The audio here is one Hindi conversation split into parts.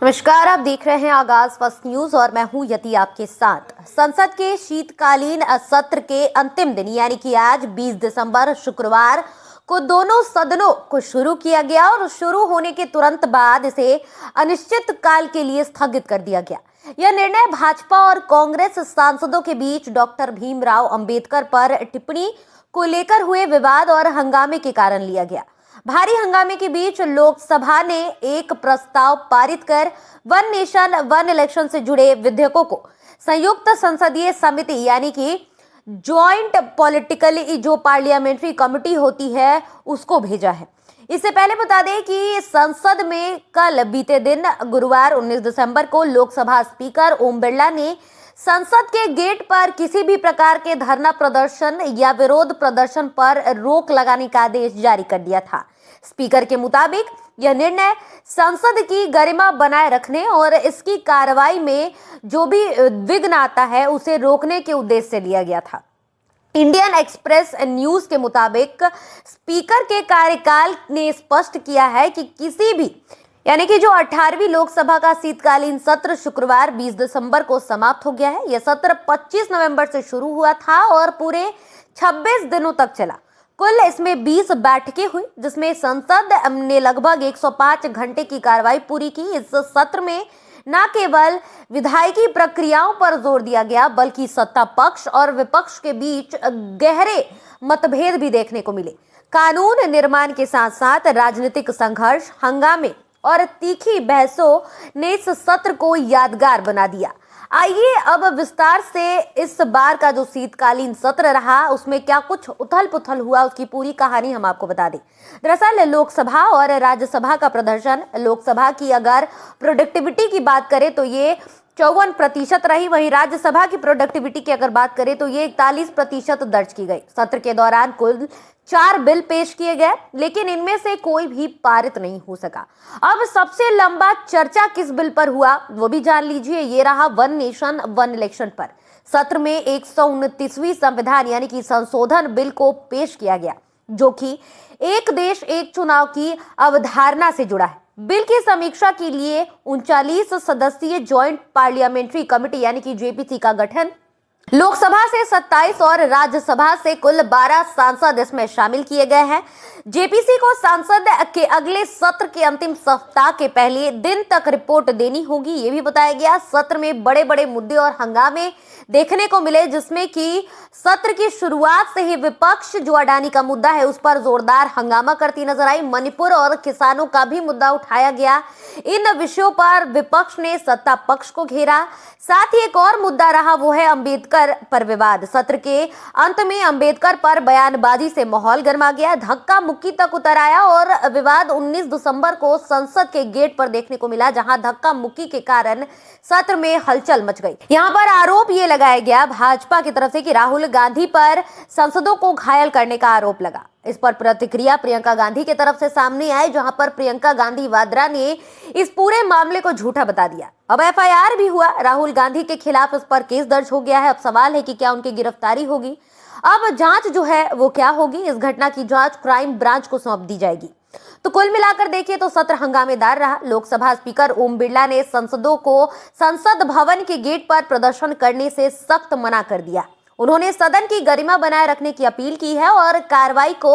नमस्कार, आप देख रहे हैं आगाज फर्स्ट न्यूज और मैं हूं यति आपके साथ। संसद के शीतकालीन सत्र के अंतिम दिन यानी कि आज 20 दिसंबर शुक्रवार को दोनों सदनों को शुरू किया गया और शुरू होने के तुरंत बाद इसे अनिश्चित काल के लिए स्थगित कर दिया गया। यह निर्णय भाजपा और कांग्रेस सांसदों के बीच डॉक्टर भीमराव अंबेडकर पर टिप्पणी को लेकर हुए विवाद और हंगामे के कारण लिया गया। भारी हंगामे के बीच लोकसभा ने एक प्रस्ताव पारित कर वन नेशन वन इलेक्शन से जुड़े विधेयकों को संयुक्त संसदीय समिति यानी कि जॉइंट पॉलिटिकली जो पार्लियामेंट्री कमेटी होती है उसको भेजा है। इससे पहले बता दें कि संसद में कल बीते दिन गुरुवार 19 दिसंबर को लोकसभा स्पीकर ओम बिरला ने संसद के गेट पर किसी भी प्रकार के धरना प्रदर्शन या विरोध प्रदर्शन पर रोक लगाने का आदेश जारी कर दिया था। स्पीकर के मुताबिक यह निर्णय संसद की गरिमा बनाए रखने और इसकी कार्रवाई में जो भी विघ्न आता है उसे रोकने के उद्देश्य से लिया गया था। इंडियन एक्सप्रेस न्यूज के मुताबिक स्पीकर के कार्यकाल ने स्पष्ट किया है कि किसी भी यानी कि जो 18वीं लोकसभा का शीतकालीन सत्र शुक्रवार 20 दिसंबर को समाप्त हो गया है। यह सत्र 25 नवंबर से शुरू हुआ था और पूरे 26 दिनों तक चला। कुल इसमें 20 बैठकें हुई जिसमें संसद ने लगभग 105 घंटे की कार्रवाई पूरी की। इस सत्र में न केवल विधायिकी प्रक्रियाओं पर जोर दिया गया बल्कि सत्ता पक्ष और विपक्ष के बीच गहरे मतभेद भी देखने को मिले। कानून निर्माण के साथ साथ राजनीतिक संघर्ष, हंगामे और तीखी बहसों ने इस सत्र को यादगार बना दिया। आइए अब विस्तार से इस बार का जो शीतकालीन सत्र रहा उसमें क्या कुछ उथल पुथल हुआ उसकी पूरी कहानी हम आपको बता दें। दरअसल लोकसभा और राज्यसभा का प्रदर्शन, लोकसभा की अगर प्रोडक्टिविटी की बात करें तो ये 54% रही, वहीं राज्यसभा की प्रोडक्टिविटी की अगर बात करें तो ये 41% दर्ज की गई। सत्र के दौरान कुल 4 बिल पेश किए गए लेकिन इनमें से कोई भी पारित नहीं हो सका। अब सबसे लंबा चर्चा किस बिल पर हुआ वो भी जान लीजिए। ये रहा वन नेशन वन इलेक्शन पर। सत्र में 129वीं संविधान यानी कि संशोधन बिल को पेश किया गया जो कि एक देश एक चुनाव की अवधारणा से जुड़ा है। बिल की समीक्षा के लिए 39 सदस्यीय ज्वाइंट पार्लियामेंट्री कमेटी यानी कि जेपीसी का गठन, लोकसभा से 27 और राज्यसभा से कुल 12 सांसद इसमें शामिल किए गए हैं। जेपीसी को सांसद के अगले सत्र के अंतिम सप्ताह के पहले दिन तक रिपोर्ट देनी होगी। ये भी बताया गया। सत्र में बड़े बड़े मुद्दे और हंगामे देखने को मिले जिसमें कि सत्र की शुरुआत से ही विपक्ष जो अडानी का मुद्दा है उस पर जोरदार हंगामा करती नजर आई। मणिपुर और किसानों का भी मुद्दा उठाया गया। इन विषयों पर विपक्ष ने सत्ता पक्ष को घेरा। साथ ही एक और मुद्दा रहा वो है अंबेडकर पर विवाद। सत्र के अंत में अंबेडकर पर बयानबाजी से माहौल गर्मा गया, धक्का मुक्की तक उतर आया और विवाद 19 दिसंबर को संसद के गेट पर देखने को मिला जहां धक्का मुक्की के कारण सत्र में हलचल मच गई। यहां पर आरोप ये लगाया गया भाजपा की तरफ से कि राहुल गांधी पर सांसदों को घायल करने का आरोप लगा। इस पर प्रतिक्रिया प्रियंका गांधी की तरफ से सामने आई जहां पर प्रियंका गांधी वाड्रा ने इस पूरे मामले को झूठा बता दिया। अब एफआईआर भी हुआ, राहुल गांधी के खिलाफ इस पर केस दर्ज हो गया है। अब सवाल है कि क्या उनकी गिरफ्तारी होगी। अब जांच जो है वो क्या होगी, इस घटना की जांच क्राइम ब्रांच को सौंप दी जाएगी। तो कुल मिलाकर देखिए तो सत्र हंगामेदार रहा। लोकसभा स्पीकर ओम बिरला ने सांसदों को संसद भवन के गेट पर प्रदर्शन करने से सख्त मना कर दिया। उन्होंने सदन की गरिमा बनाए रखने की अपील की है और कार्रवाई को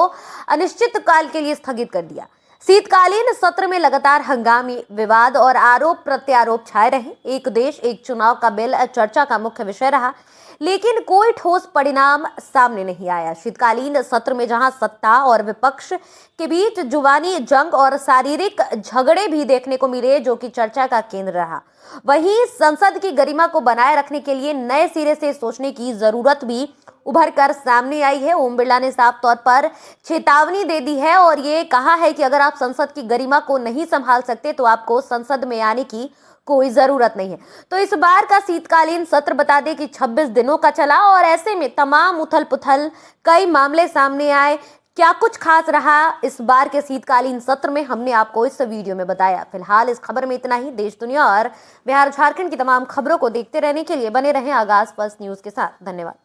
अनिश्चित काल के लिए स्थगित कर दिया। शीतकालीन सत्र में लगातार हंगामे, विवाद और आरोप प्रत्यारोप छाए रहे। एक देश एक चुनाव का बिल चर्चा का मुख्य विषय रहा लेकिन कोई ठोस परिणाम सामने नहीं आया। शीतकालीन सत्र में जहां सत्ता और विपक्ष के बीच जुबानी जंग और शारीरिक झगड़े भी देखने को मिले जो कि चर्चा का केंद्र रहा, वहीं संसद की गरिमा को बनाए रखने के लिए नए सिरे से सोचने की जरूरत भी उभर कर सामने आई है। ओम बिरला ने साफ तौर पर चेतावनी दे दी है और ये कहा है कि अगर आप संसद की गरिमा को नहीं संभाल सकते तो आपको संसद में आने की कोई जरूरत नहीं है। तो इस बार का शीतकालीन सत्र बता दें कि 26 दिनों का चला और ऐसे में तमाम उथल पुथल कई मामले सामने आए। क्या कुछ खास रहा इस बार के शीतकालीन सत्र में हमने आपको इस वीडियो में बताया। फिलहाल इस खबर में इतना ही। देश दुनिया और बिहार झारखंड की तमाम खबरों को देखते रहने के लिए बने रहें आगाज फर्स्ट न्यूज के साथ। धन्यवाद।